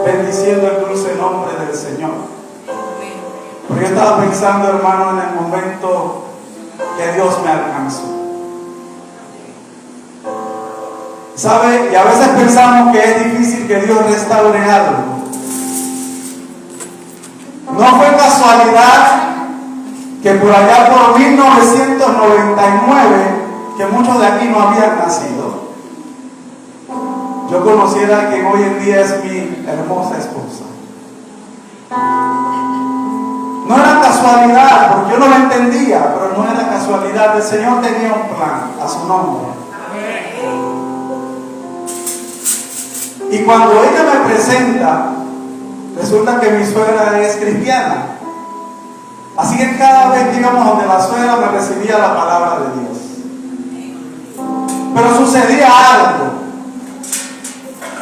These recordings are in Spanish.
bendiciendo el dulce nombre del Señor. Pero yo estaba pensando, hermano, en el momento que Dios me alcanzó. ¿Sabe? Y a veces pensamos que es difícil que Dios restaure algo. No fue casualidad que por allá por 1999, que muchos de aquí no habían nacido, yo conociera a quien hoy en día es mi hermosa esposa. No era casualidad, porque yo no lo entendía, pero no era casualidad. El Señor tenía un plan a su nombre. Y cuando ella me presenta, resulta que mi suegra es cristiana. Así que cada vez que íbamos donde la suegra me recibía la palabra de Dios. Pero sucedía algo.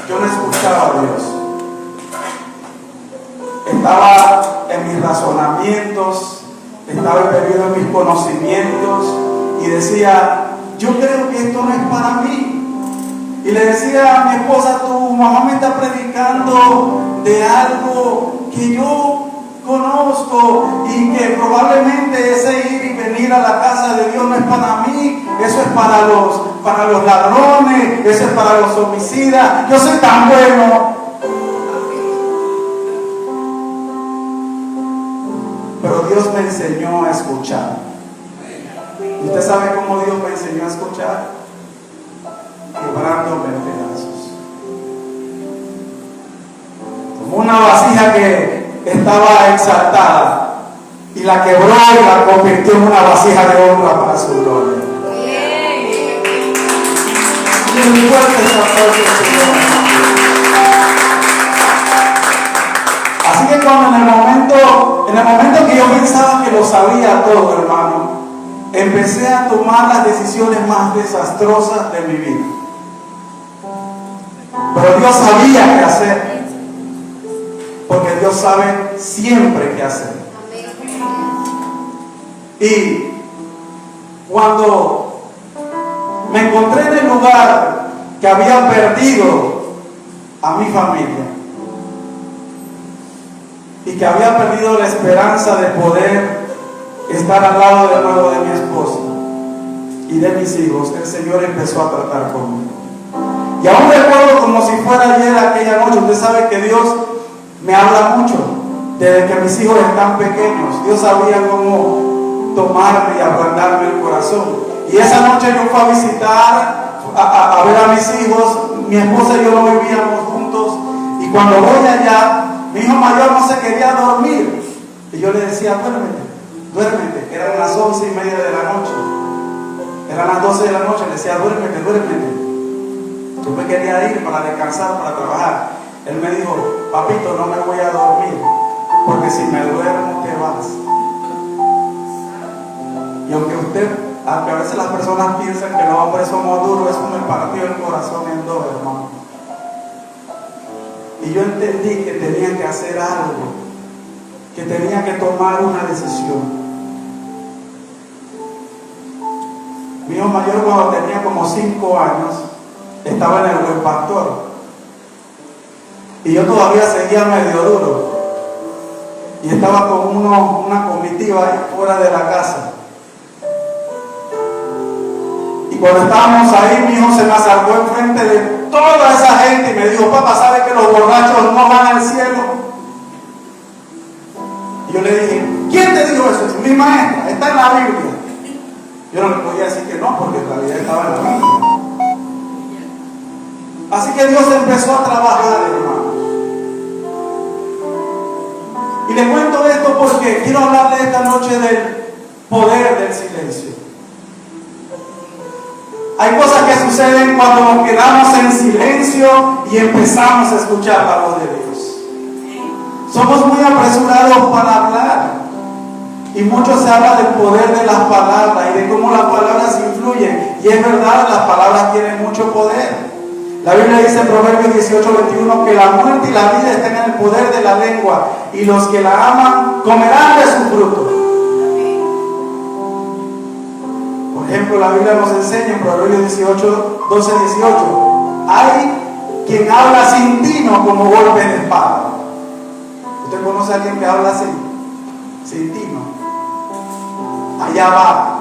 Yo no escuchaba a Dios. Estaba en mis razonamientos, estaba perdido en mis conocimientos y decía, yo creo que esto no es para mí. Y le decía a mi esposa, tu mamá me está predicando de algo que yo conozco y que probablemente ese ir y venir a la casa de Dios no es para mí, eso es para los ladrones, eso es para los homicidas, yo soy tan bueno. Pero Dios me enseñó a escuchar. ¿Y usted sabe cómo Dios me enseñó a escuchar? Quebrándome en pedazos. Como una vasija que estaba exaltada y la quebró y la convirtió en una vasija de honra para su gloria. Muy fuerte esa parte, Señor. Así que cuando en el momento que yo pensaba que lo sabía todo, hermano, empecé a tomar las decisiones más desastrosas de mi vida. Pero Dios sabía qué hacer, porque Dios sabe siempre qué hacer. Y cuando me encontré en el lugar que había perdido a mi familia y que había perdido la esperanza de poder estar al lado de nuevo de mi esposa y de mis hijos, el Señor empezó a tratar conmigo. Y aún recuerdo como si fuera ayer aquella noche. Usted sabe que Dios me habla mucho desde que mis hijos están pequeños. Dios sabía cómo tomarme y ablandarme el corazón. Y esa noche yo fui a visitar, a ver a mis hijos. Mi esposa y yo no vivíamos juntos. Y cuando voy allá, mi hijo mayor no se quería dormir. Y yo le decía, duérmete. Eran las 11:30 de la noche. Eran las 12 de la noche. Le decía, duérmete. Yo me quería ir para descansar, para trabajar. Él me dijo, papito, no me voy a dormir, porque si me duermo te vas. Y aunque a veces las personas piensan que los hombres somos duros, eso me partió el corazón en dos, hermano. Y yo entendí que tenía que hacer algo, que tenía que tomar una decisión. Mi hijo mayor, cuando tenía como 5 años, estaba en el Buen Pastor y yo todavía seguía medio duro y estaba con una comitiva ahí fuera de la casa. Y cuando estábamos ahí, mi hijo se me acercó enfrente de toda esa gente y me dijo, papá, ¿sabe que los borrachos no van al cielo? Y yo le dije, ¿quién te dijo eso? Mi maestra, está en la Biblia. Yo no le podía decir que no, porque en realidad estaba en la Biblia. Así que Dios empezó a trabajar, hermano. Y le cuento esto porque quiero hablarle esta noche del poder del silencio. Hay cosas que suceden cuando nos quedamos en silencio y empezamos a escuchar la voz de Dios. Somos muy apresurados para hablar. Y mucho se habla del poder de las palabras y de cómo las palabras influyen. Y es verdad, las palabras tienen mucho poder. La Biblia dice en Proverbios 18:21 que la muerte y la vida están en el poder de la lengua y los que la aman comerán de su fruto. Por ejemplo, la Biblia nos enseña en Proverbios 12:18 hay quien habla sin tino como golpe de espada. ¿Usted conoce a alguien que habla así? Sin tino. Allá va.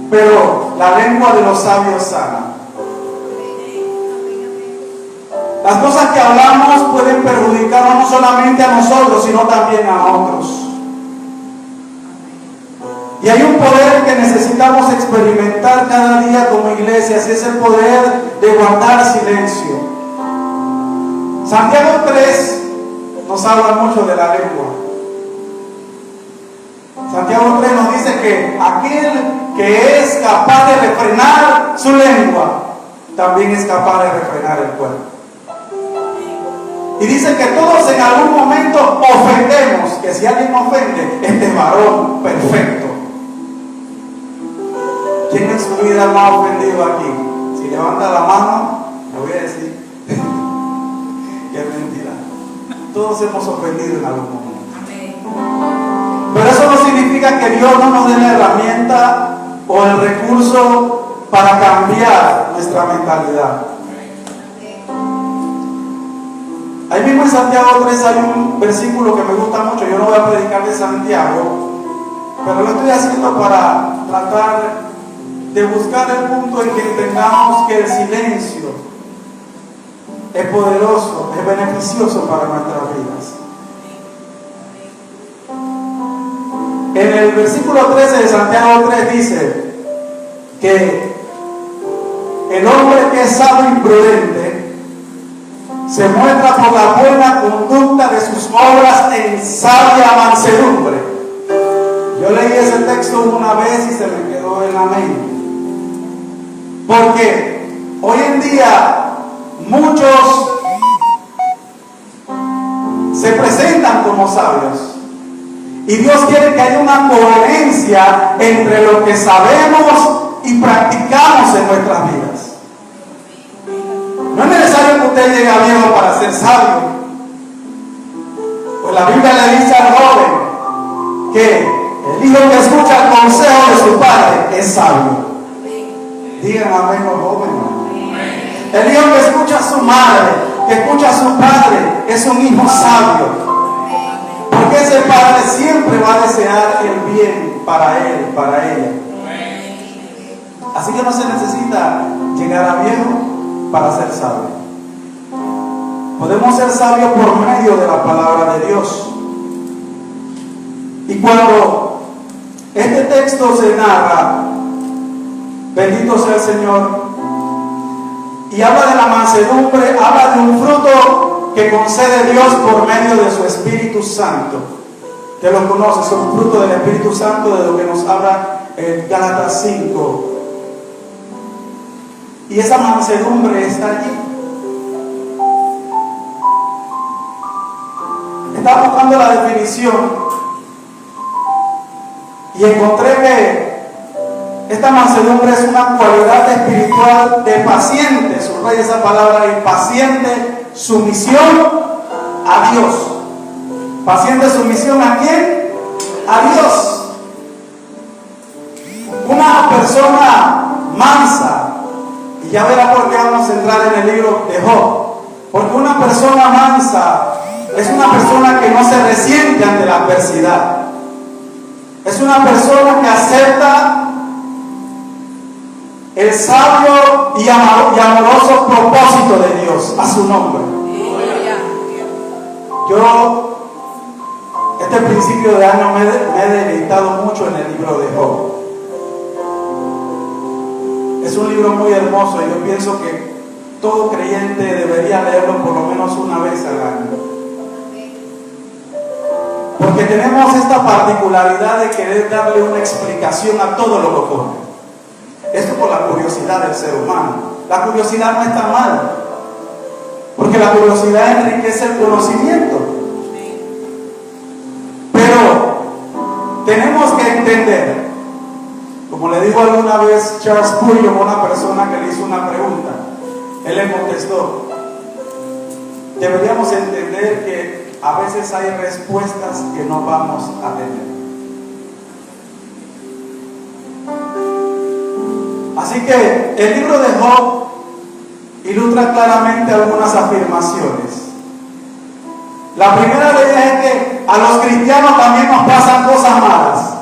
Pero la lengua de los sabios sana. Las cosas que hablamos pueden perjudicarnos no solamente a nosotros, sino también a otros. Y hay un poder que necesitamos experimentar cada día como iglesia, y es el poder de guardar silencio. Santiago 3 nos habla mucho de la lengua. Santiago 3 nos dice que aquel que es capaz de refrenar su lengua, también es capaz de refrenar el cuerpo. Y dice que todos en algún momento ofendemos, que si alguien ofende, este es varón perfecto. ¿Quién en su vida no ha ofendido aquí? Si levanta la mano, le voy a decir que es mentira. Todos hemos ofendido en algún momento. Pero eso no significa que Dios no nos dé la herramienta o el recurso para cambiar nuestra mentalidad. Ahí mismo en Santiago 3 hay un versículo que me gusta mucho. Yo no voy a predicar de Santiago, pero lo estoy haciendo para tratar de buscar el punto en que entendamos que el silencio es poderoso, es beneficioso para nuestras vidas. En el versículo 13 de Santiago 3 dice que el hombre que es sabio y prudente se muestra por la buena conducta de sus obras en sabia mansedumbre. Yo leí ese texto una vez y se me quedó en la mente. Porque hoy en día muchos se presentan como sabios. Y Dios quiere que haya una coherencia entre lo que sabemos y practicamos en nuestras vidas. No es necesario que usted llegue a viejo para ser sabio. Pues la Biblia le dice al joven que el hijo que escucha el consejo de su padre es sabio. Digan amén los jóvenes. El hijo que escucha a su madre, que escucha a su padre, es un hijo sabio. Porque ese padre siempre va a desear el bien para él, para ella. Así que no se necesita llegar a viejo para ser sabio. Podemos ser sabios por medio de la palabra de Dios. Y cuando este texto se narra, bendito sea el Señor, y habla de la mansedumbre, habla de un fruto que concede Dios por medio de su Espíritu Santo. Usted lo conoce, son frutos del Espíritu Santo, de lo que nos habla en Gálatas 5. Y esa mansedumbre está allí. Estaba buscando la definición y encontré que esta mansedumbre es una cualidad espiritual de paciente, subraya esa palabra, de paciente sumisión a Dios. Paciente sumisión ¿a quién? A Dios. Una persona mansa, y ya verá por qué vamos a entrar en el libro de Job, porque una persona mansa es una persona que no se resiente ante la adversidad. Es una persona que acepta el sabio y amoroso propósito de Dios a su nombre. Yo, este principio de año me he deleitado mucho en el libro de Job. Es un libro muy hermoso y yo pienso que todo creyente debería leerlo por lo menos una vez al año. Porque tenemos esta particularidad de querer darle una explicación a todo lo que ocurre. Esto por la curiosidad del ser humano. La curiosidad no está mal, porque la curiosidad enriquece el conocimiento. Pero tenemos que entender, como le dijo alguna vez Charles Spurgeon a una persona que le hizo una pregunta, él le contestó: deberíamos entender que a veces hay respuestas que no vamos a tener. Así que el libro de Job ilustra claramente algunas afirmaciones. La primera de ellas es que a los cristianos también nos pasan cosas malas.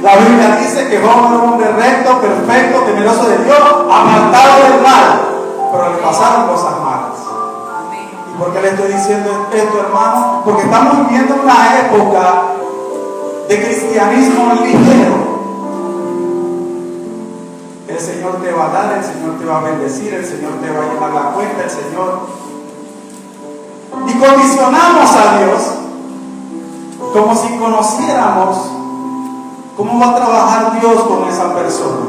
La Biblia dice que Job era un hombre recto, perfecto, temeroso de Dios, apartado del mal, pero le pasaron cosas malas. ¿Y por qué le estoy diciendo esto, hermano? Porque estamos viviendo una época de cristianismo ligero. El Señor te va a dar, el Señor te va a bendecir, el Señor te va a llevar la cuenta, el Señor. Y condicionamos a Dios como si conociéramos cómo va a trabajar Dios con esa persona.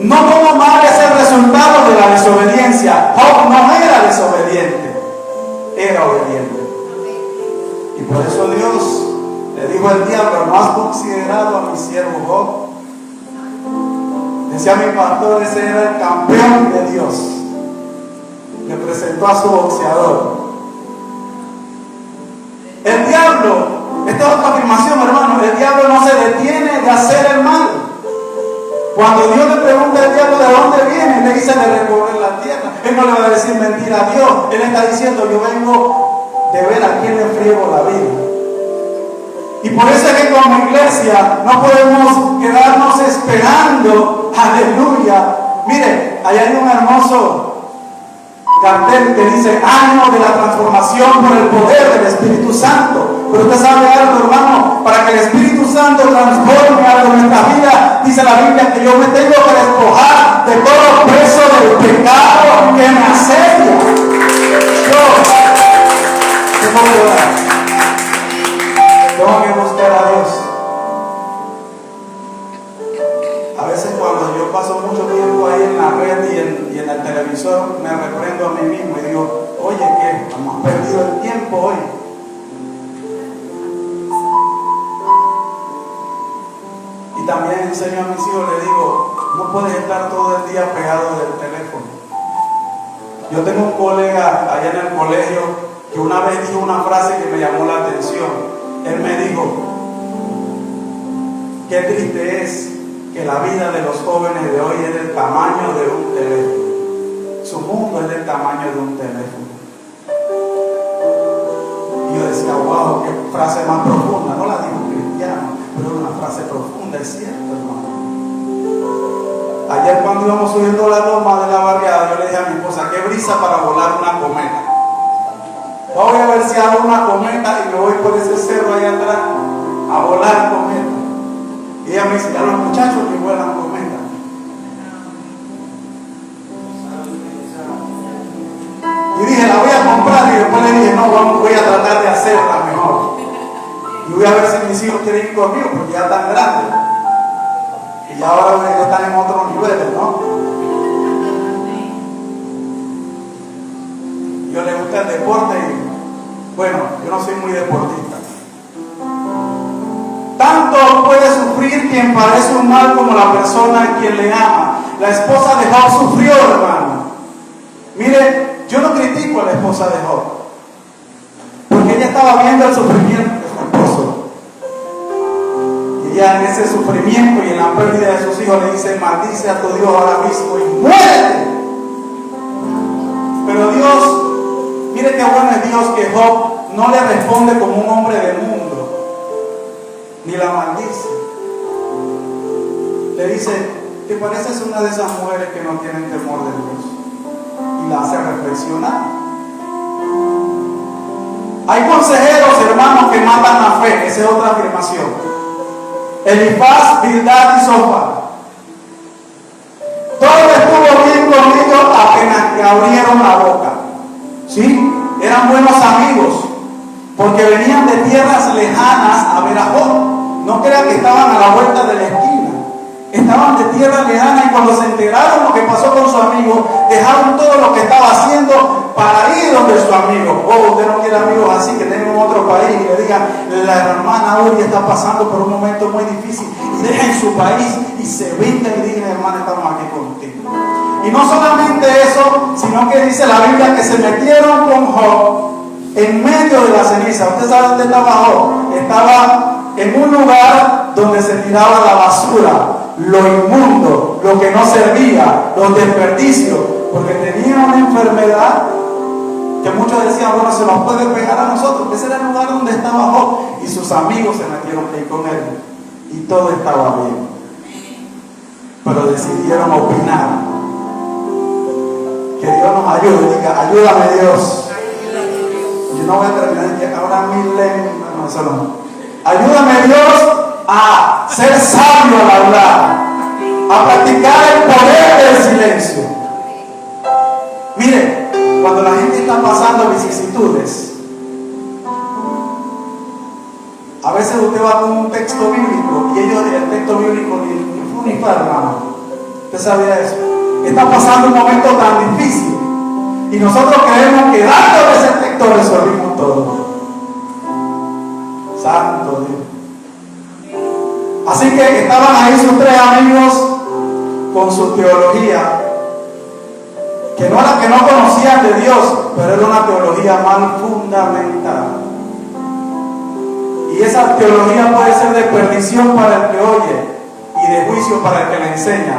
No como mal es el resultado de la desobediencia. Job no era desobediente, era obediente. Y por eso Dios le dijo al diablo: ¿no has considerado a mi siervo Job? Decía mi pastor, ese era el campeón de Dios. Le presentó a su boxeador. El diablo, esta es otra afirmación, hermano, el diablo no se detiene de hacer el mal. Cuando Dios le pregunta al diablo de dónde viene, le dice de recorrer la tierra. Él no le va a decir mentira a Dios. Él está diciendo: yo vengo de ver a quién le friego la vida. Y por eso es que como iglesia no podemos quedarnos esperando. Aleluya. Mire, allá hay un hermoso cartel que dice: año de la transformación por el poder del Espíritu Santo. Pero usted sabe algo, hermano, para que el Espíritu Santo transforme algo en nuestra vida, dice la Biblia que yo me tengo que despojar de todo peso del pecado que me asedia. Tengo que buscar a Dios. A veces cuando yo paso mucho tiempo ahí en la red y en el televisor, me reprendo a mí mismo y digo: oye, ¿qué? Hemos perdido el tiempo hoy. Y también enseño a mis hijos, les digo: no puedes estar todo el día pegado del teléfono. Yo tengo un colega allá en el colegio que una vez dijo una frase que me llamó la atención. Él me dijo: qué triste es que la vida de los jóvenes de hoy es del tamaño de un teléfono. Su mundo es del tamaño de un teléfono. Y yo decía: wow, qué frase más profunda. No la dijo un cristiano, pero es una frase profunda, es cierto, hermano. Ayer cuando íbamos subiendo la loma de la barriada, yo le dije a mi esposa: qué brisa para volar una cometa. Voy a ver si hago una cometa y me voy por ese cerro allá atrás a volar cometa. Y ella me dice: a los muchachos que vuelan cometa. Y dije: la voy a comprar, y después le dije: no, voy a tratar de hacerla mejor. Y voy a ver si mis hijos quieren ir conmigo, porque ya están grandes. Y ya ahora están en otros niveles, ¿no? Yo le gusta el deporte y, bueno, yo no soy muy deportista. Tanto puede sufrir quien padece un mal como la persona a quien le ama. La esposa de Job sufrió, hermano. Mire, yo no critico a la esposa de Job, porque ella estaba viendo el sufrimiento de su esposo. Y ella en ese sufrimiento y en la pérdida de sus hijos le dice: maldice a tu Dios ahora mismo y muérete. Pero Dios, mire qué bueno es Dios, que Job no le responde como un hombre del mundo, ni la maldice. Le dice: ¿te pareces una de esas mujeres que no tienen temor de Dios? Y la hace reflexionar. Hay consejeros, hermanos, que matan la fe. Esa es otra afirmación. Elifaz, Bildad y Zophar. Todo estuvo bien con ellos apenas que abrieron la boca. ¿Sí? Eran buenos amigos, porque venían de tierras lejanas a ver a Job. No crean que estaban a la vuelta de la esquina. Estaban de tierra lejana, y cuando se enteraron lo que pasó con su amigo, dejaron todo lo que estaba haciendo para ir donde su amigo. Oh, usted no quiere amigos así que tengan en otro país y le digan: la hermana Uri está pasando por un momento muy difícil, y dejen su país y se vengan y digan: hermana, estamos aquí contigo. Y no solamente eso, sino que dice la Biblia que se metieron con Job en medio de la ceniza. ¿Usted sabe dónde estaba Job? Estaba en un lugar donde se tiraba la basura. lo inmundo, lo que no servía, los desperdicios, porque tenía una enfermedad que muchos decían, bueno, se nos puede pegar a nosotros. Ese era el lugar donde estaba Job, y sus amigos se metieron ahí con él, y todo estaba bien. Pero decidieron opinar. Que Dios nos ayude, diga, ayúdame Dios. Yo no voy a terminar de que ahora no, eso no. Ayúdame Dios a ser sabio al hablar, a practicar el poder del silencio. Mire, cuando la gente está pasando vicisitudes, a veces usted va con un texto bíblico y ellos el texto bíblico ni fue, hermano. ¿Usted sabía eso? Está pasando un momento tan difícil y nosotros creemos que dándole ese texto resolvimos todo. Santo Dios. Así que estaban ahí sus tres amigos con su teología, que no era que no conocían de Dios, pero era una teología mal fundamentada. Y esa teología puede ser de perdición para el que oye y de juicio para el que le enseña.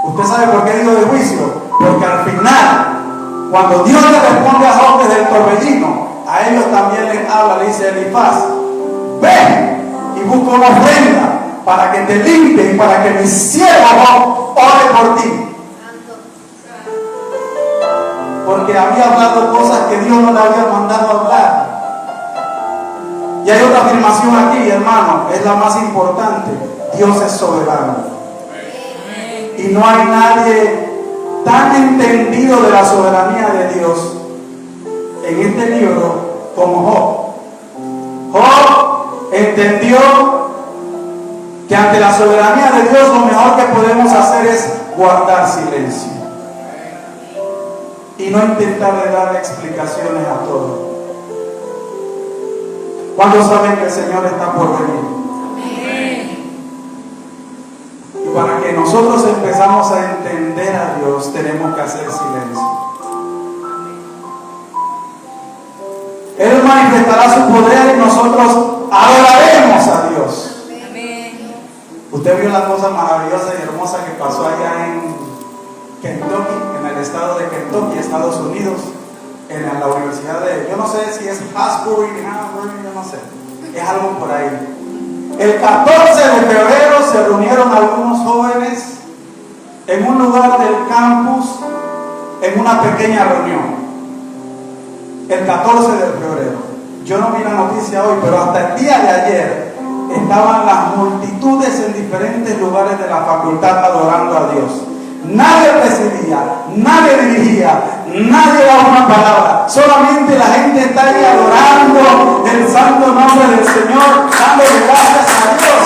¿Usted sabe por qué digo de juicio? Porque al final, cuando Dios le responde a Job desde el torbellino, a ellos también les habla, le dice Elifaz, ven y busca una ofrenda para que te limpie y para que mi siervo ore por ti. Porque había hablado cosas que Dios no le había mandado hablar. Y hay otra afirmación aquí, hermano, es la más importante. Dios es soberano. Y no hay nadie tan entendido de la soberanía de Dios en este libro como Job. Job entendió que ante la soberanía de Dios lo mejor que podemos hacer es guardar silencio y no intentar dar explicaciones a todo. ¿Cuántos saben que el Señor está por venir? Y para que nosotros empezamos a entender a Dios, tenemos que hacer silencio. Él manifestará su poder y nosotros adoraremos a Dios. Usted vio la cosa maravillosa y hermosa que pasó allá en Kentucky, en el estado de Kentucky, Estados Unidos, en la universidad de, yo no sé si es Hasbury, yo no sé, es algo por ahí. El 14 de febrero se reunieron algunos jóvenes en un lugar del campus, en una pequeña reunión. El 14 de febrero. Yo no vi la noticia hoy, pero hasta el día de ayer estaban las multitudes en diferentes lugares de la facultad adorando a Dios. Nadie presidía, nadie dirigía, nadie daba una palabra. Solamente la gente está ahí adorando el santo nombre del Señor, dándole gracias a Dios.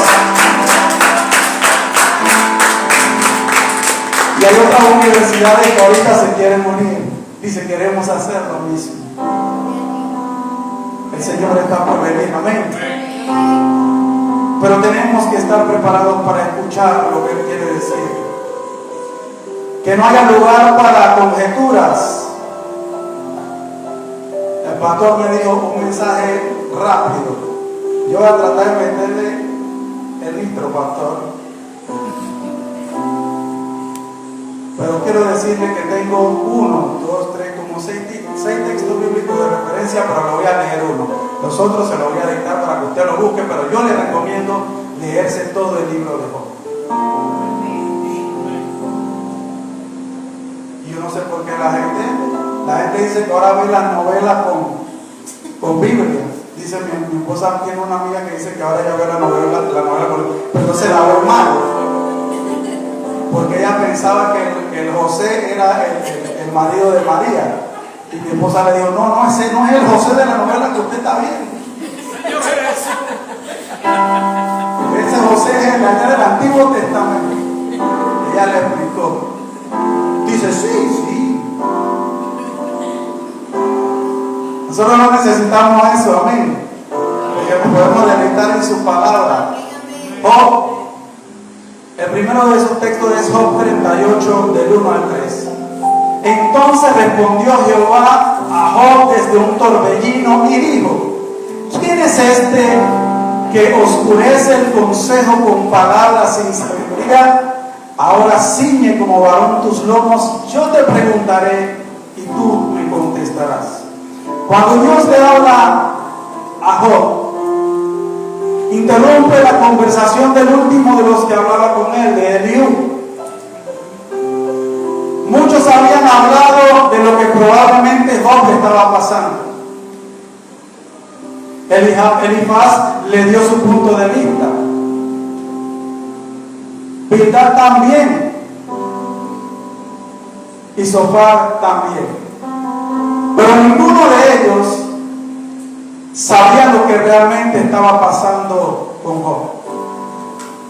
Y hay otras universidades que ahorita se quieren unir. Dice, queremos hacer lo mismo. El Señor está por venir, amén. Pero tenemos que estar preparados para escuchar lo que Él quiere decir. Que no haya lugar para conjeturas. El pastor me dijo un mensaje rápido. Yo voy a tratar de meterle el intro, pastor. Pero quiero decirle que tengo 1, 2, 3, como 6 textos bíblicos de referencia, pero lo voy a leer uno. Los otros se los voy a dictar para que usted lo busque, pero yo le recomiendo leerse todo el libro de Job. Y yo no sé por qué la gente dice que ahora ve las novelas con Biblia. Dice mi esposa tiene una amiga que dice que ahora ya ve la novela pero entonces la ve mal. Porque ella pensaba que el José era el marido de María. Y mi esposa le dijo, no, ese no es el José de la novela que usted está viendo. Ese José es el del Antiguo Testamento. Ella le explicó. Dice, sí. Nosotros no necesitamos eso, amén. Porque nos podemos deleitar en su palabra. Job, el primero de esos textos es Job 38, del 1 al 3. Entonces respondió Jehová a Job desde un torbellino y dijo, ¿quién es este que oscurece el consejo con palabras sin sabiduría? Ahora ciñe como varón tus lomos, yo te preguntaré y tú me contestarás. Cuando Dios le habla a Job, interrumpe la conversación del último de los que hablaba con él, de Eliú. Muchos habían hablado de lo que probablemente Job estaba pasando. Elifaz le dio su punto de vista. Bildad también. Y Sofar también. Pero ninguno de ellos sabía lo que realmente estaba pasando con Job.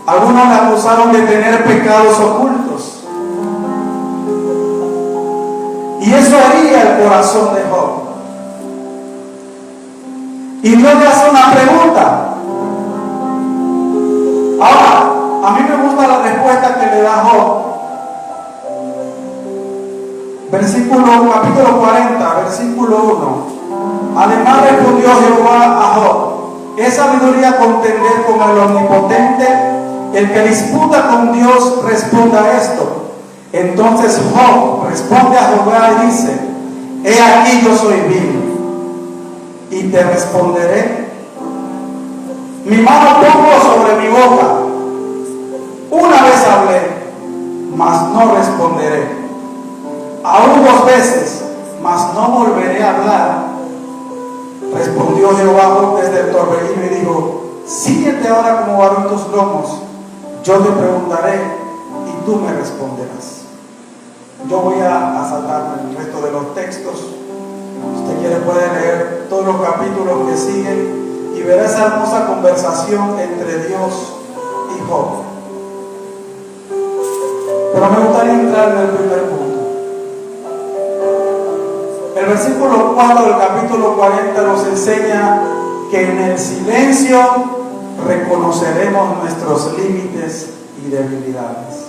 Algunos le acusaron de tener pecados ocultos. Y eso hería el corazón de Job. Y Dios le hace una pregunta. Ahora, a mí me gusta la respuesta que le da Job. Capítulo 40, versículo 1. Además respondió Jehová a Job: ¿es sabiduría contender con el omnipotente? El que disputa con Dios responda esto. Entonces Job responde a Jehová y dice: he aquí yo soy vil, y te responderé. Mi mano pongo sobre mi boca. Una vez hablé, mas no responderé. Aún 2 veces, mas no volveré a hablar. Respondió Jehová desde el torbellino y dijo: síguete ahora como varón tus lomos. Yo te preguntaré y tú me responderás. Yo voy a saltarme el resto de los textos. Si usted quiere puede leer todos los capítulos que siguen y verá esa hermosa conversación entre Dios y Job. Pero me gustaría entrar en el primer punto. El versículo 4 del capítulo 40 nos enseña que en el silencio reconoceremos nuestros límites y debilidades.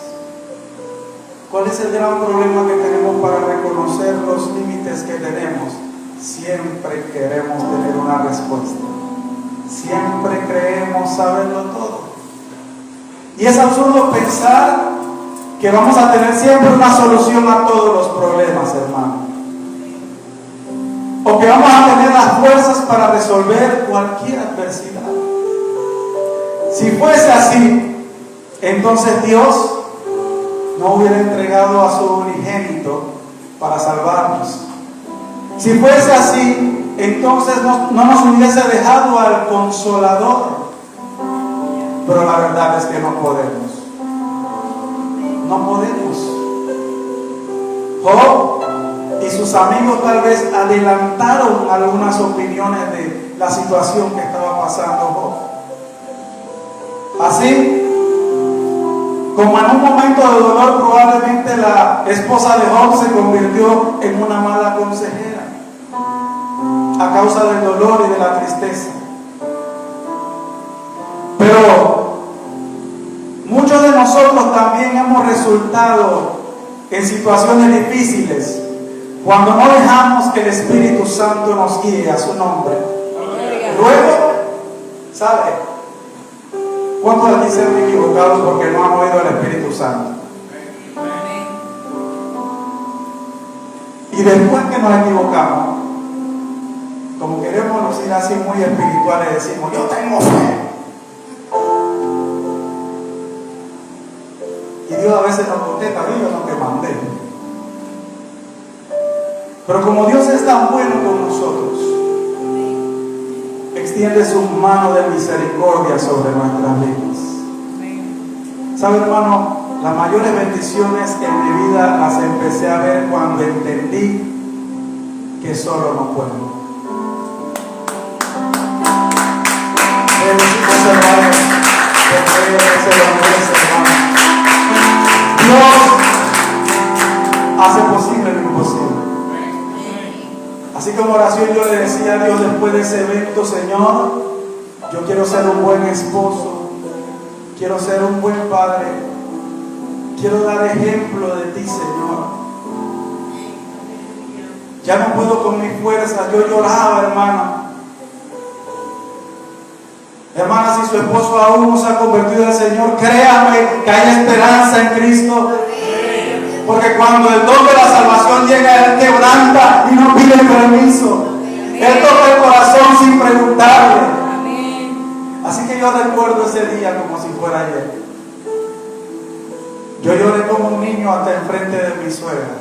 ¿Cuál es el gran problema que tenemos para reconocer los límites que tenemos? Siempre queremos tener una respuesta. Siempre creemos saberlo todo. Y es absurdo pensar que vamos a tener siempre una solución a todos los problemas, hermano. O que vamos a tener las fuerzas para resolver cualquier adversidad. Si fuese así, entonces Dios no hubiera entregado a su unigénito para salvarnos. Si fuese así, entonces no nos hubiese dejado al Consolador. Pero la verdad es que no podemos. No podemos. Job y sus amigos tal vez adelantaron algunas opiniones de la situación que estaba pasando Job. Así como en un momento de dolor probablemente la esposa de Job se convirtió en una mala consejera a causa del dolor y de la tristeza. Pero muchos de nosotros también hemos resultado en situaciones difíciles cuando no dejamos que el Espíritu Santo nos guíe a su nombre. Luego, ¿sabe? ¿Cuántos aquí se han equivocado porque no han oído al Espíritu Santo? Y después que nos equivocamos, como queremos lucir así muy espirituales, decimos: yo tengo fe. Y Dios a veces nos contesta: yo no te mandé. Pero como Dios es tan bueno con nosotros, extiende su mano de misericordia sobre nuestras vidas. ¿Sabe, hermano? Las mayores bendiciones en mi vida las empecé a ver cuando entendí que solo no puedo. Dios hace posible lo imposible. Así como oración yo le decía a Dios después de ese evento: Señor, yo quiero ser un buen esposo, quiero ser un buen padre, quiero dar ejemplo de ti, Señor. Ya no puedo con mi fuerza. Yo lloraba, hermano. Hermana, si su esposo aún no se ha convertido al Señor, créame que hay esperanza en Cristo. Porque cuando el don de la salvación llega, Él quebranta y no pide permiso. Él toca el corazón sin preguntarle. Así que yo recuerdo ese día como si fuera ayer. Yo lloré como un niño hasta enfrente de mi suegra.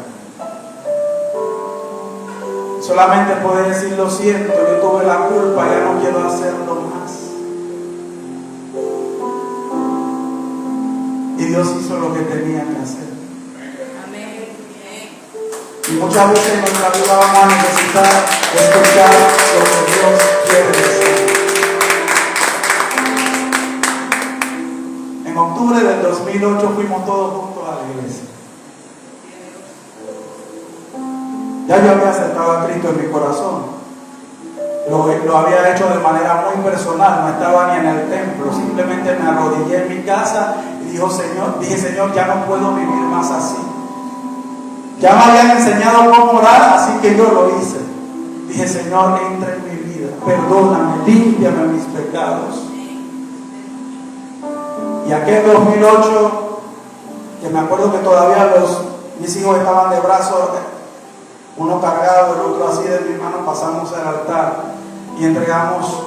Solamente puedo decir lo siento, yo tuve la culpa, ya no quiero hacerlo más. Y Dios hizo lo que tenía que hacer. Y muchas veces en nuestra vida vamos a necesitar escuchar lo que Dios quiere decir. En octubre del 2008 fuimos todos juntos a la iglesia. Ya yo había aceptado a Cristo en mi corazón. Lo había hecho de manera muy personal, no estaba ni en el templo, simplemente me arrodillé en mi casa y dije, Señor, ya no puedo vivir más así. Ya me habían enseñado cómo orar, así que yo lo hice. Dije, Señor, entra en mi vida, perdóname, límpiame mis pecados. Y aquel 2008, que me acuerdo que todavía mis hijos estaban de brazos, uno cargado, el otro así de mi mano, pasamos al altar y entregamos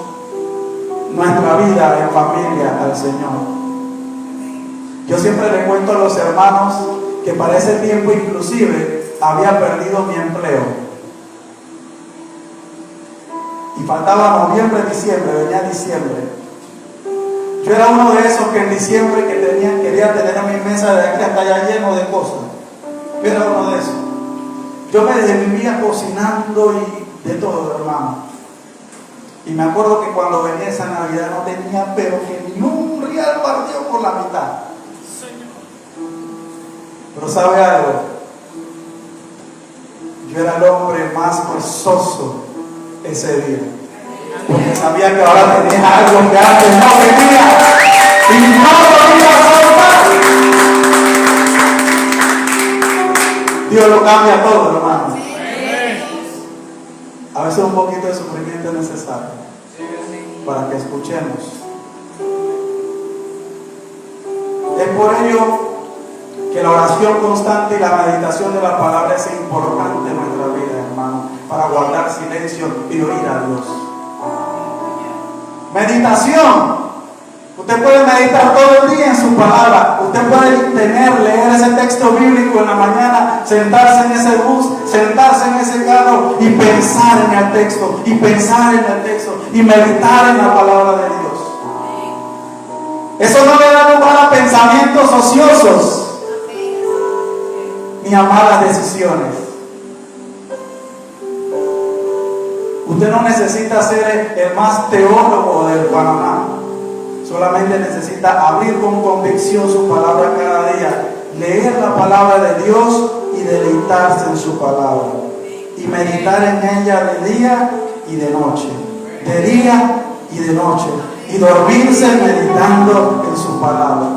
nuestra vida en familia al Señor. Yo siempre le cuento a los hermanos que para ese tiempo inclusive había perdido mi empleo. Y faltaba noviembre, diciembre, venía diciembre. Yo era uno de esos que en diciembre quería tener a mi mesa de aquí hasta allá lleno de cosas. Yo era uno de esos. Yo me vivía cocinando y de todo, hermano. Y me acuerdo que cuando venía esa Navidad no tenía pero que ni un real partido por la mitad. Pero ¿sabe algo? Yo era el hombre más gozoso ese día. Porque sabía que ahora tenía algo que antes no tenía. Y no lo iba a soltar. Dios lo cambia todo, hermano. A veces un poquito de sufrimiento es necesario para que escuchemos. Es por ello que la oración constante y la meditación de la palabra es importante en nuestra vida, hermano, para guardar silencio y oír a Dios. Meditación. Usted puede meditar todo el día en su palabra. Usted puede leer ese texto bíblico en la mañana, sentarse en ese bus, sentarse en ese carro y pensar en el texto, y pensar en el texto, y meditar en la palabra de Dios. Eso no le da lugar a pensamientos ociosos ni a malas decisiones. Usted no necesita ser el más teólogo del Panamá. Solamente necesita abrir con convicción su palabra cada día, leer la palabra de Dios y deleitarse en su palabra. Y meditar en ella de día y de noche. De día y de noche. Y dormirse meditando en su palabra.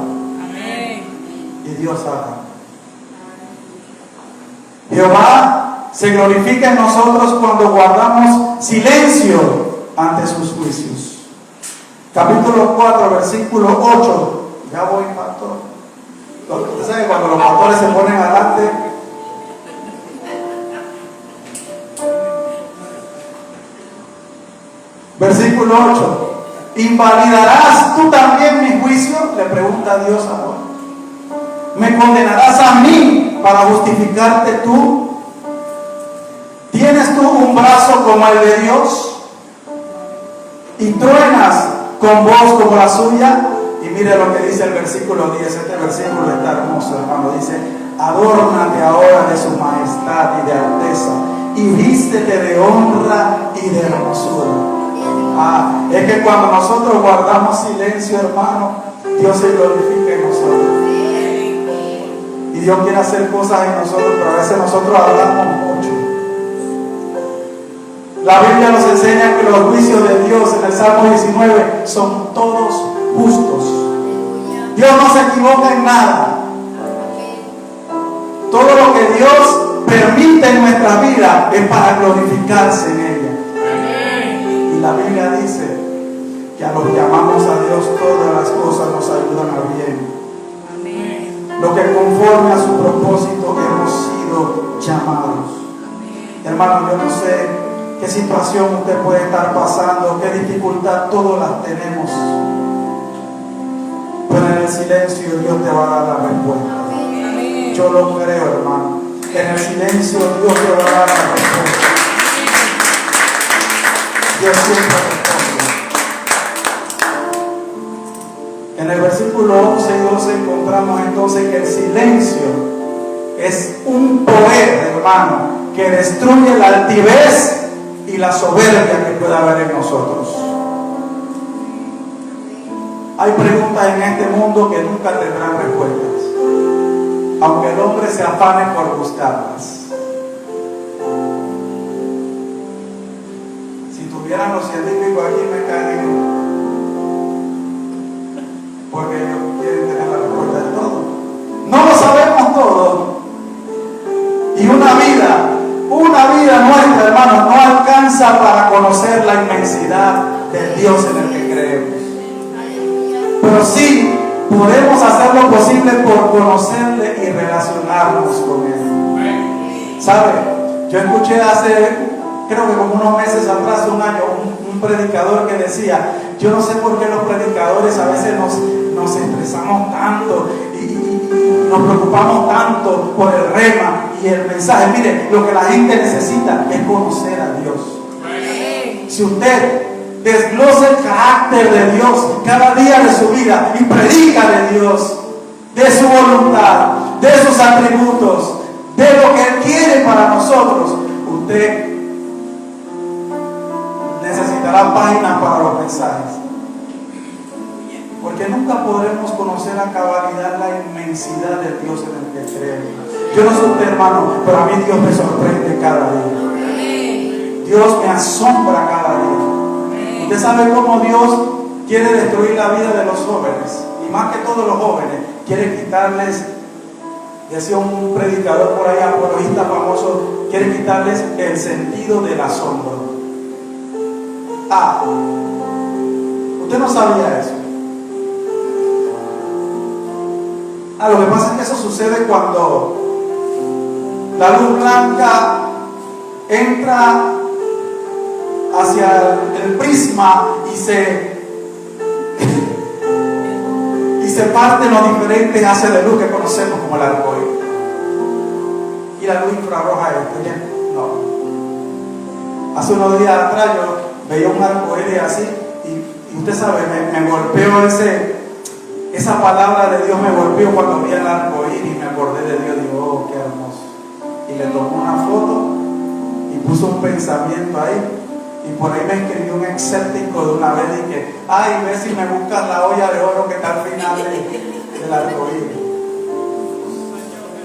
Y Dios hará. Jehová se glorifica en nosotros cuando guardamos silencio ante sus juicios. Capítulo 4, versículo 8. Ya voy, pastor. Usted sabe cuando los pastores se ponen adelante. Versículo 8. ¿Invalidarás tú también mi juicio? Le pregunta Dios ahora. ¿Me condenarás a mí para justificarte tú? ¿Tienes tú un brazo como el de Dios? ¿Y truenas con voz como la suya? Y mire lo que dice el versículo 10. Este versículo está hermoso, hermano. Dice: adórnate ahora de su majestad y de alteza, y vístete de honra y de hermosura. Es que cuando nosotros guardamos silencio, hermano, Dios se glorifica en nosotros. Y Dios quiere hacer cosas en nosotros, pero a veces nosotros hablamos mucho. La Biblia nos enseña que los juicios de Dios en el Salmo 19 son todos justos. Dios no se equivoca en nada. Todo lo que Dios permite en nuestra vida es para glorificarse en ella. Y la Biblia dice que a los que amamos a Dios todas las cosas nos ayudan a bien. Amén. Lo que conforme a su propósito hemos sido llamados. Amén. Hermano, yo no sé qué situación usted puede estar pasando, qué dificultad, todos las tenemos. Pero en el silencio Dios te va a dar la respuesta. Amén. Yo lo creo, hermano. En el silencio Dios te va a dar la respuesta. Dios siempre responde. En el versículo 11 y 12 encontramos entonces que el silencio es un poder, hermano, que destruye la altivez y la soberbia que pueda haber en nosotros. Hay preguntas en este mundo que nunca tendrán respuestas, aunque el hombre se afane por buscarlas. Si tuvieran los científicos aquí me caen, porque ellos quieren tener la respuesta de todo. No lo sabemos todo. Y una vida nuestra, hermano, no alcanza para conocer la inmensidad del Dios en el que creemos. Pero sí podemos hacer lo posible por conocerle y relacionarnos con Él. ¿Sabe? Yo escuché hace, creo que como unos meses atrás, un año, un predicador que decía: yo no sé por qué los predicadores a veces nos estresamos tanto y nos preocupamos tanto por el rema y el mensaje. Mire, lo que la gente necesita es conocer a Dios. Si usted desglosa el carácter de Dios cada día de su vida y predica de Dios, de su voluntad, de sus atributos, de lo que Él quiere para nosotros, usted necesitará páginas para los mensajes, porque nunca podremos conocer a cabalidad la inmensidad del Dios en el que creemos. Yo no sé usted, hermano, pero a mí Dios me sorprende cada día. Dios me asombra cada día. Usted sabe cómo Dios quiere destruir la vida de los jóvenes, y más que todos los jóvenes, quiere quitarles, decía un predicador por ahí, apologista famoso, quiere quitarles el sentido del asombro. Usted no sabía eso. Lo que pasa es que eso sucede cuando la luz blanca entra hacia el prisma y se parten los diferentes haces de luz que conocemos como el arcoíris. Y la luz infrarroja no. Hace unos días atrás yo veía un arcoíris así y usted sabe, me golpeó esa palabra de Dios, me golpeó cuando vi el arcoíris y me acordé de Dios. Digo, oh, qué hermoso. Y le tomé una foto y puso un pensamiento ahí. Y por ahí me escribió un escéptico de una vez y que, ve si me buscas la olla de oro que está al final del arcoíris.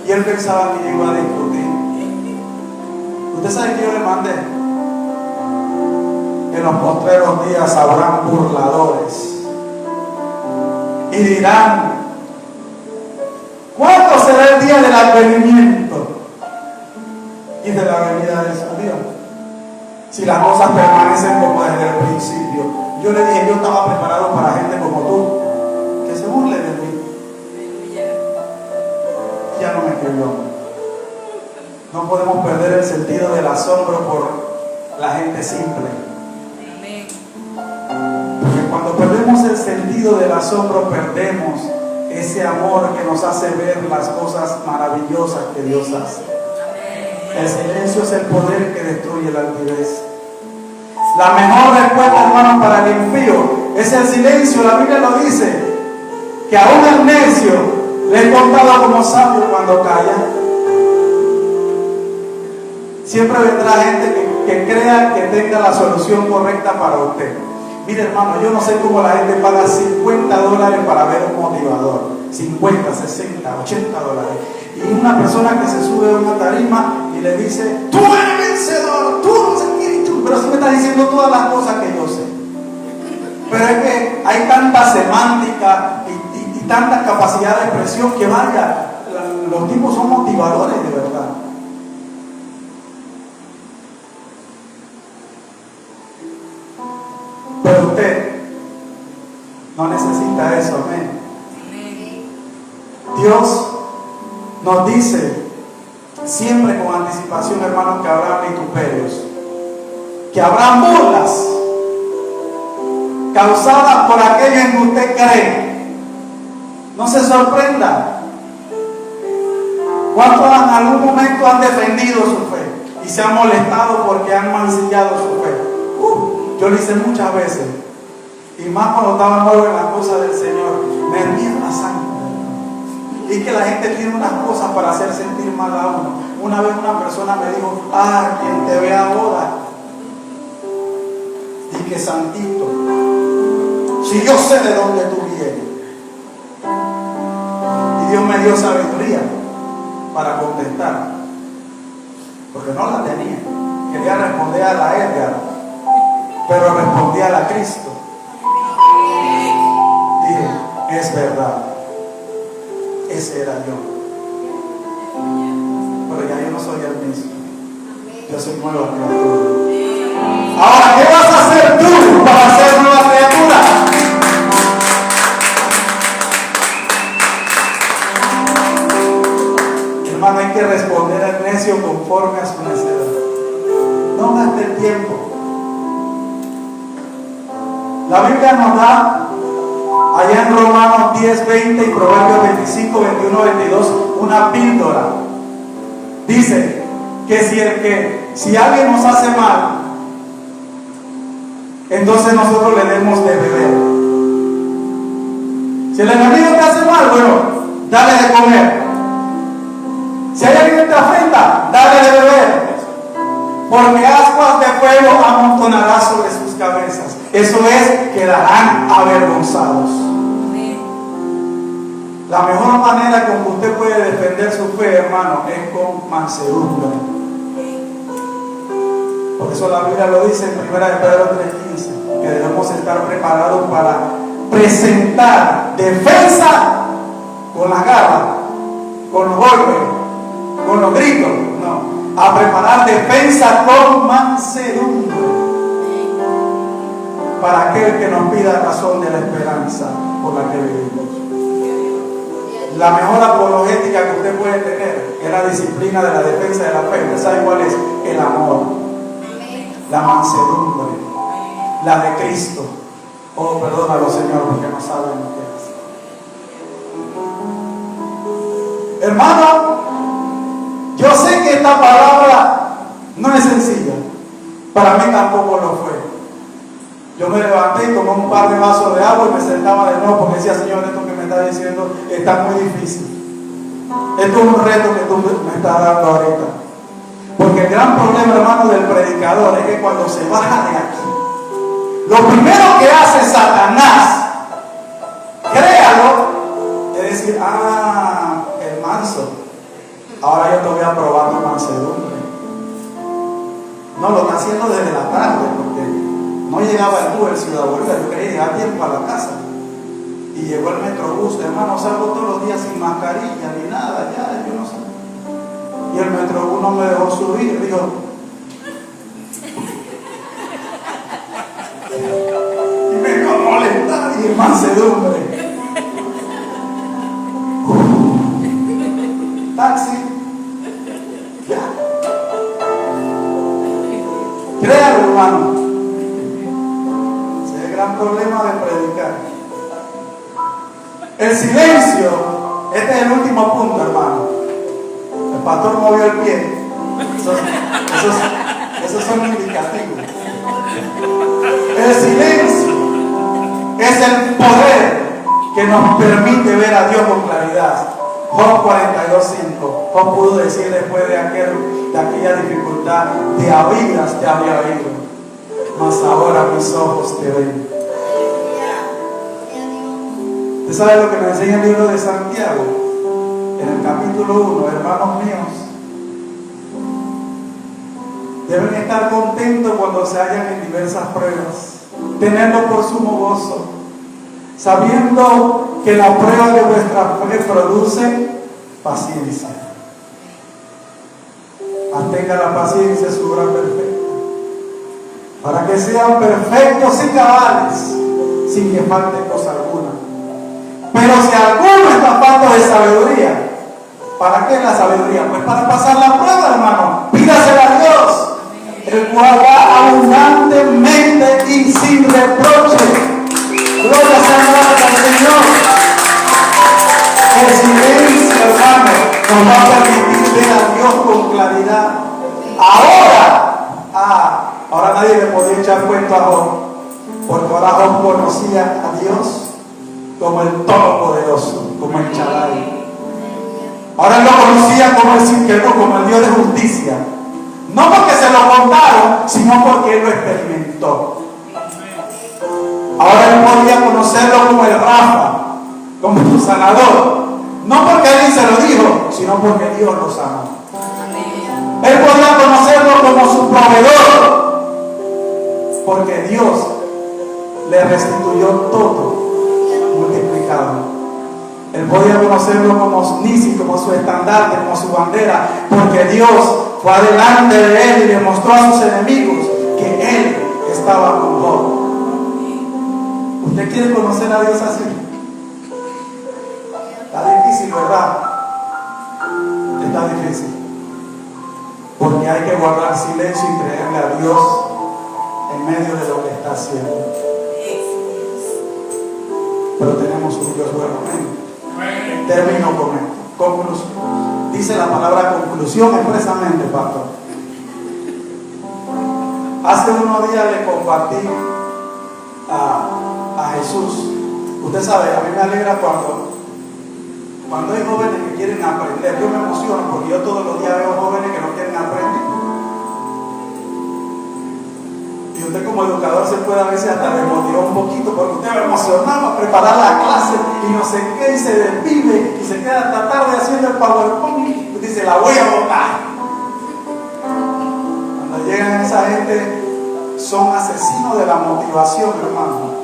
Y él pensaba que yo iba a discutir. ¿Usted sabe que yo le mandé? En los postreros días habrán burladores y dirán: ¿cuándo será el día del advenimiento y de la venida de su Dios? Si las cosas permanecen como desde el principio. Yo le dije, yo estaba preparado para gente como tú, que se burle de mí. Ya no me escribió. No podemos perder el sentido del asombro por la gente simple. Porque cuando perdemos el sentido del asombro, perdemos ese amor que nos hace ver las cosas maravillosas que Dios hace. El silencio es el poder que destruye la altivez. La mejor respuesta, hermano, para el impío es el silencio. La Biblia lo dice, que aún el necio le he contado como sabio cuando calla. Siempre vendrá gente que crea que tenga la solución correcta para usted. Mire, hermano, yo no sé cómo la gente paga $50 para ver un motivador. 50, 60, $80. Y una persona que se sube a una tarima y le dice: tú eres vencedor, tú no sé qué, tú. Pero sí me está diciendo todas las cosas que yo sé. Pero es que hay tanta semántica y tanta capacidad de expresión que vaya, los tipos son motivadores de verdad. Pero usted no necesita eso, amén. Dios nos dice siempre con anticipación, hermanos, que habrá vituperios, que habrá burlas causadas por aquello en que usted cree. No se sorprenda. ¿Cuántos en algún momento han defendido su fe y se han molestado porque han mancillado su fe? Yo lo hice muchas veces, y más cuando estaba nuevo en las cosas del Señor. Me hervía la sangre. Y que la gente tiene unas cosas para hacer sentir mal a uno. Una vez una persona me dijo: quien te ve ahora, y que santito, si yo sé de dónde tú vienes. Y Dios me dio sabiduría para contestar, porque no la tenía. Quería responder a la Edgar, pero respondí a la Cristo. Dije: es verdad, ese era yo, pero ya yo no soy el mismo. Yo soy nueva criatura. Ahora, ¿qué vas a hacer tú para ser nueva criatura? Hermano, hay que responder al necio conforme a su necedad. No gaste el tiempo. La Biblia nos da allá en Romanos 10, 20 y Proverbios 25, 21, 22 una píldora. Dice que si alguien nos hace mal, entonces nosotros le demos de beber. Si el enemigo te hace mal, bueno, dale de comer. Si hay alguien que te afrenta, dale de beber. Porque ascuas de fuego amontonará sobre sus cabezas. Eso es, quedarán avergonzados. La mejor manera con que usted puede defender su fe, hermano, es con mansedumbre. Por eso la Biblia lo dice en 1 Pedro 3:15, que debemos estar preparados para presentar defensa con las garras, con los golpes, con los gritos. No, a preparar defensa con mansedumbre para aquel que nos pida razón de la esperanza por la que vivimos. La mejor apologética que usted puede tener es la disciplina de la defensa de la fe. ¿Usted sabe cuál es? El amor, la mansedumbre, la de Cristo. Oh, perdónalo, Señor, porque no saben lo que es. Hermano, yo sé que esta palabra no es sencilla. Para mí tampoco lo fue. Yo me levanté y tomé un par de vasos de agua y me sentaba de nuevo porque decía: Señor, esto que me está diciendo está muy difícil. Esto es un reto que tú me estás dando ahorita. Porque el gran problema, hermano, del predicador es que cuando se baja de aquí, lo primero que hace Satanás, créalo, es decir: el manso, ahora yo te voy a probar tu mansedumbre. No, lo está haciendo desde la tarde, porque no llegaba el Uber Ciudad Bolívar. Yo quería llegar a tiempo a la casa. Y llegó el Metrobús. Hermano, salgo todos los días sin mascarilla ni nada. Ya, yo no sé. Y el Metrobús no me dejó subir. Dijo: y me dejó molestar. Y mansedumbre. Taxi. Ya. Créalo, hermano. Gran problema de predicar. El silencio. Este es el último punto, hermano. El pastor movió el pie. Esos son indicativos. El silencio es el poder que nos permite ver a Dios con claridad. Job 42:5. Job pudo decir después de aquella dificultad: de oídas te había oído, mas ahora mis ojos te ven. ¿Usted sabe lo que nos enseña el libro de Santiago? En el capítulo 1, hermanos míos, deben estar contentos cuando se hallan en diversas pruebas, tenerlo por sumo gozo, sabiendo que la prueba de vuestra fe produce paciencia. Mantenga la paciencia su obra perfecta, para que sean perfectos y cabales, sin que falte cosa alguna. Pero si alguno está falto de sabiduría, ¿para qué la sabiduría? Pues para pasar la prueba, hermano. Pídasela a Dios, el cual da abundantemente y sin reproche. Gloria sea al Señor. El silencio, hermano, nos va a permitir ver a Dios con claridad. Ahora nadie le podía echar cuento a Job, porque ahora Job conocía a Dios como el Todopoderoso, como el Shaddai. Ahora él lo conocía como el Sidkenu, como el Dios de justicia. No porque se lo contaron, sino porque él lo experimentó. Ahora él podía conocerlo como el Rafa, como su sanador. No porque alguien se lo dijo, sino porque Dios lo sanó. Él podía conocerlo como su proveedor, porque Dios le restituyó todo multiplicado. Él podía conocerlo como Nisi, como su estandarte, como su bandera, porque Dios fue adelante de él y le mostró a sus enemigos que él estaba con Job. ¿Usted quiere conocer a Dios así? Está difícil, ¿verdad? Está difícil. Porque hay que guardar silencio y creerle a Dios en medio de lo que está haciendo. Pero tenemos un Dios bueno. Termino con esto. Conclusión. Dice la palabra conclusión expresamente, pastor. Hace unos días le compartí a Jesús. Usted sabe, a mí me alegra cuando hay jóvenes que quieren aprender. Yo me emociono porque yo todos los días veo jóvenes que no quieren aprender. Y usted como educador se puede a veces hasta desmotivar un poquito porque usted me emocionaba preparar la clase y no sé qué, y se desvive y se queda hasta tarde haciendo el PowerPoint y dice, la voy a botar. Cuando llegan esa gente, son asesinos de la motivación, hermano.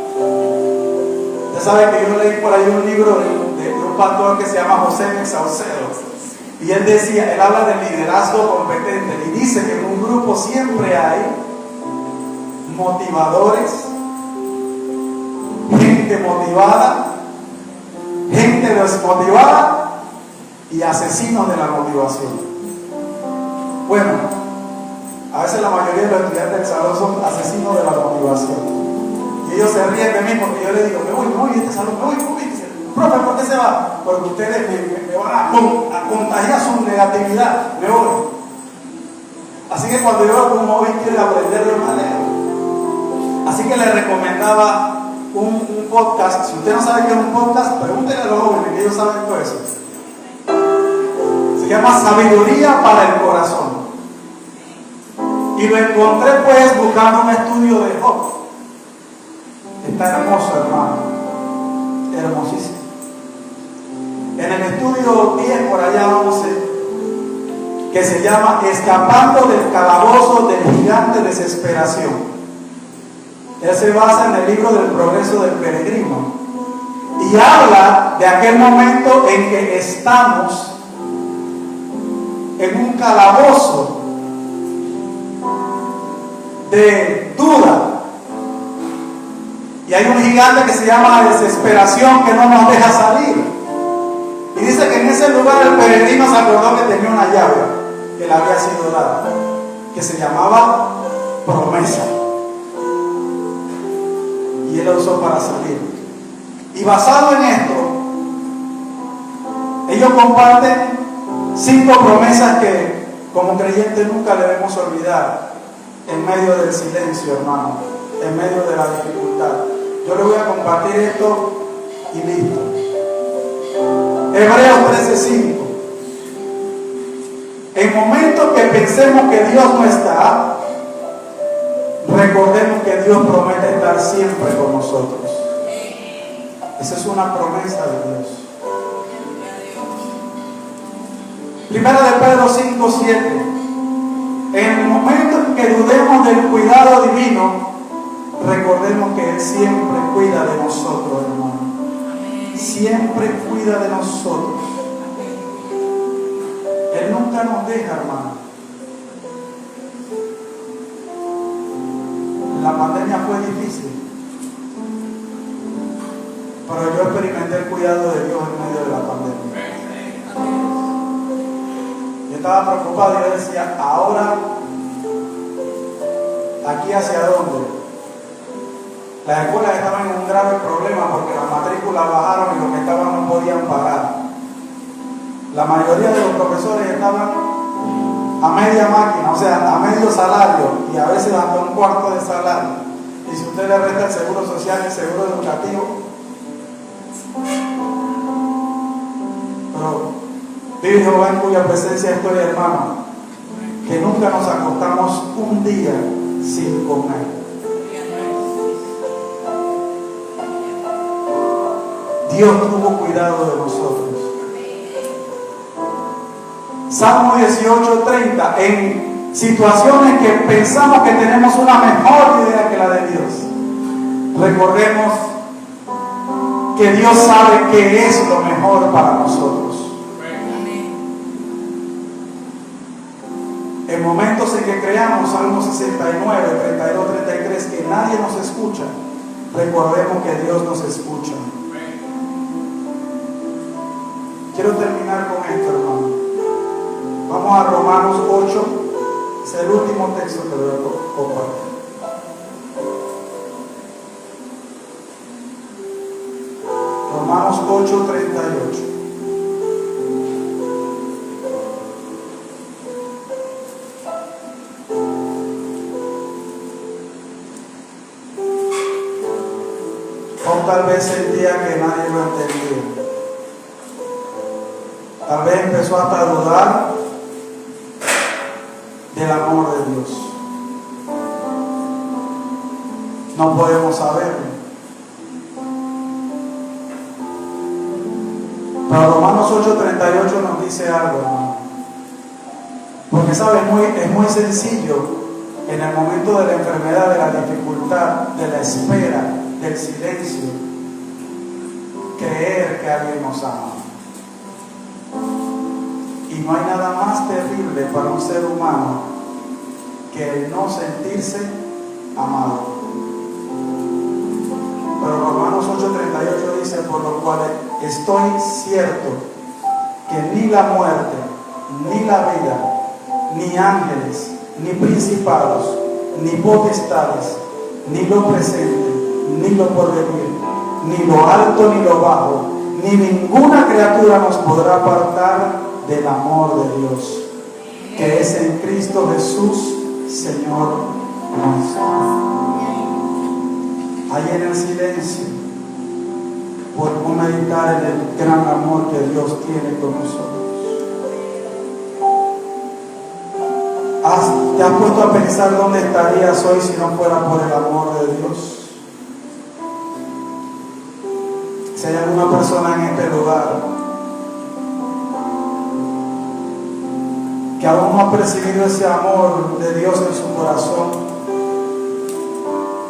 Usted sabe que yo leí por ahí un libro de un pastor que se llama José Saucedo, y él habla de liderazgo competente y dice que en un grupo siempre hay motivadores, gente motivada, gente desmotivada y asesinos de la motivación. Bueno, a veces la mayoría de los estudiantes del salón son asesinos de la motivación. Y ellos se ríen de mí porque yo les digo, me voy, este salón, me voy. Dicen, profe, ¿por qué se va? Porque ustedes me van a contagiar su negatividad, me voy. Así que cuando yo veo que un joven quiere aprender de manera, así que le recomendaba un podcast. Si usted no sabe qué es un podcast, pregúntele a los jóvenes que ellos saben todo eso. Se llama Sabiduría para el Corazón. Y lo encontré pues buscando un estudio de Job. Está hermoso, hermano. Hermosísimo. En el estudio 10, por allá 11, que se llama Escapando del calabozo del gigante desesperación. Él se basa en el libro del progreso del peregrino. Y habla de aquel momento en que estamos en un calabozo de duda. Y hay un gigante que se llama desesperación que no nos deja salir. Y dice que en ese lugar el peregrino se acordó que tenía una llave que le había sido dada, que se llamaba promesa. Y él la usó para salir. Y basado en esto, ellos comparten 5 promesas que como creyentes nunca debemos olvidar en medio del silencio, hermano, en medio de la dificultad. Yo le voy a compartir esto y listo. Hebreos 13:5. En momentos que pensemos que Dios no está, recordemos que Dios promete estar siempre con nosotros. Esa es una promesa de Dios. Primera de Pedro 5:7. En el momento en que dudemos del cuidado divino, recordemos que Él siempre cuida de nosotros, hermano. Siempre cuida de nosotros. Él nunca nos deja, hermano. La pandemia fue difícil. pero yo experimenté el cuidado de Dios en medio de la pandemia. Yo estaba preocupado y yo decía, ahora, ¿aquí hacia dónde? Las escuelas estaban en un grave problema porque las matrículas bajaron y los que estaban no podían pagar. La mayoría de los profesores estaban a media máquina, o sea, a medio salario y a veces hasta un cuarto de salario. Y si usted le resta el seguro social y el seguro educativo, pero vive Jehová en cuya presencia estoy, hermano, que nunca nos acostamos un día sin comer. Dios tuvo cuidado de nosotros. Salmo 18:30, en situaciones que pensamos que tenemos una mejor idea que la de Dios, recordemos que Dios sabe qué es lo mejor para nosotros. En momentos en que creamos, Salmo 69, 32, 33, que nadie nos escucha, recordemos que Dios nos escucha. Quiero terminar con esto, hermano. Vamos a Romanos 8, es el último texto que voy a compartir. Romanos 8, 38. O tal vez sentía que nadie lo entendía. Tal vez empezó hasta a dudar del amor de Dios. No podemos saberlo. Pero Romanos 8:38 nos dice algo, hermano. Porque sabes, es muy sencillo en el momento de la enfermedad, de la dificultad, de la espera, del silencio, creer que alguien nos ama. Y no hay nada más terrible para un ser humano que el no sentirse amado. Pero Romanos 8:38 dice, por lo cual estoy cierto que ni la muerte, ni la vida, ni ángeles, ni principados, ni potestades, ni lo presente, ni lo porvenir, ni lo alto ni lo bajo, ni ninguna criatura nos podrá apartar del amor de Dios, que es en Cristo Jesús, Señor nuestro. Ahí en el silencio podemos meditar en el gran amor que Dios tiene con nosotros. ¿Te has puesto a pensar dónde estarías hoy si no fuera por el amor de Dios? Si hay alguna persona en este lugar que aún no ha percibido ese amor de Dios en su corazón,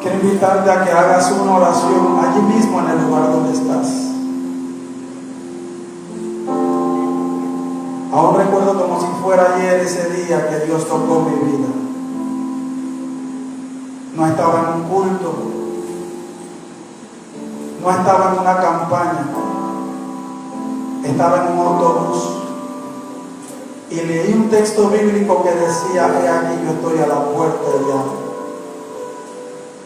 quiero invitarte a que hagas una oración allí mismo en el lugar donde estás. Aún recuerdo como si fuera ayer ese día que Dios tocó mi vida. No estaba en un culto, no estaba en una campaña, estaba en un autobús. Y leí un texto bíblico que decía, he aquí yo estoy a la puerta y llamo.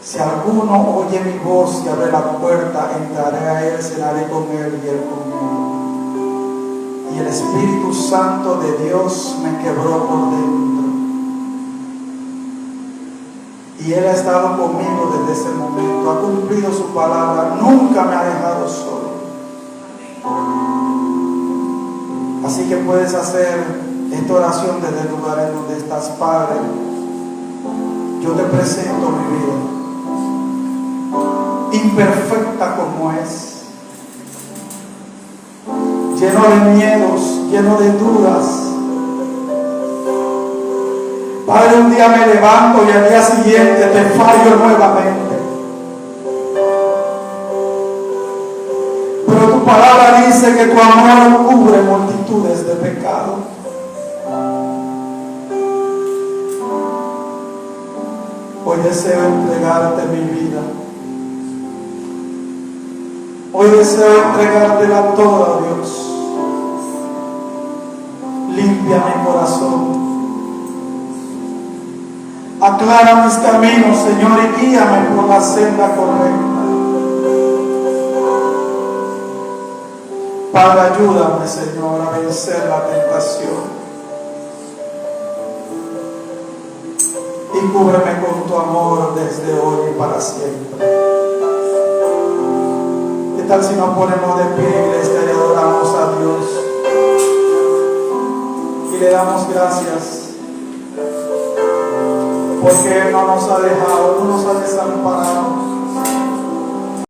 Si alguno oye mi voz y abre la puerta, entraré a él, cenaré con él y él conmigo. Y el Espíritu Santo de Dios me quebró por dentro. Y Él ha estado conmigo desde ese momento, ha cumplido su palabra, nunca me ha dejado solo. Así que puedes hacer esta oración desde el lugar en donde estás. Padre, yo te presento mi vida, imperfecta como es, lleno de miedos, lleno de dudas. Padre, un día me levanto y al día siguiente te fallo nuevamente. Pero tu palabra dice que tu amor cubre multitudes de pecados. Hoy deseo entregarte mi vida. Hoy deseo entregártela toda, Dios. Limpia mi corazón. Aclara mis caminos, Señor, y guíame por la senda correcta. Padre, ayúdame, Señor, a vencer la tentación. Y cúbreme con tu amor desde hoy y para siempre. ¿Qué tal si nos ponemos de pie, iglesia, y adoramos a Dios? Y le damos gracias. Porque Él no nos ha dejado, no nos ha desamparado.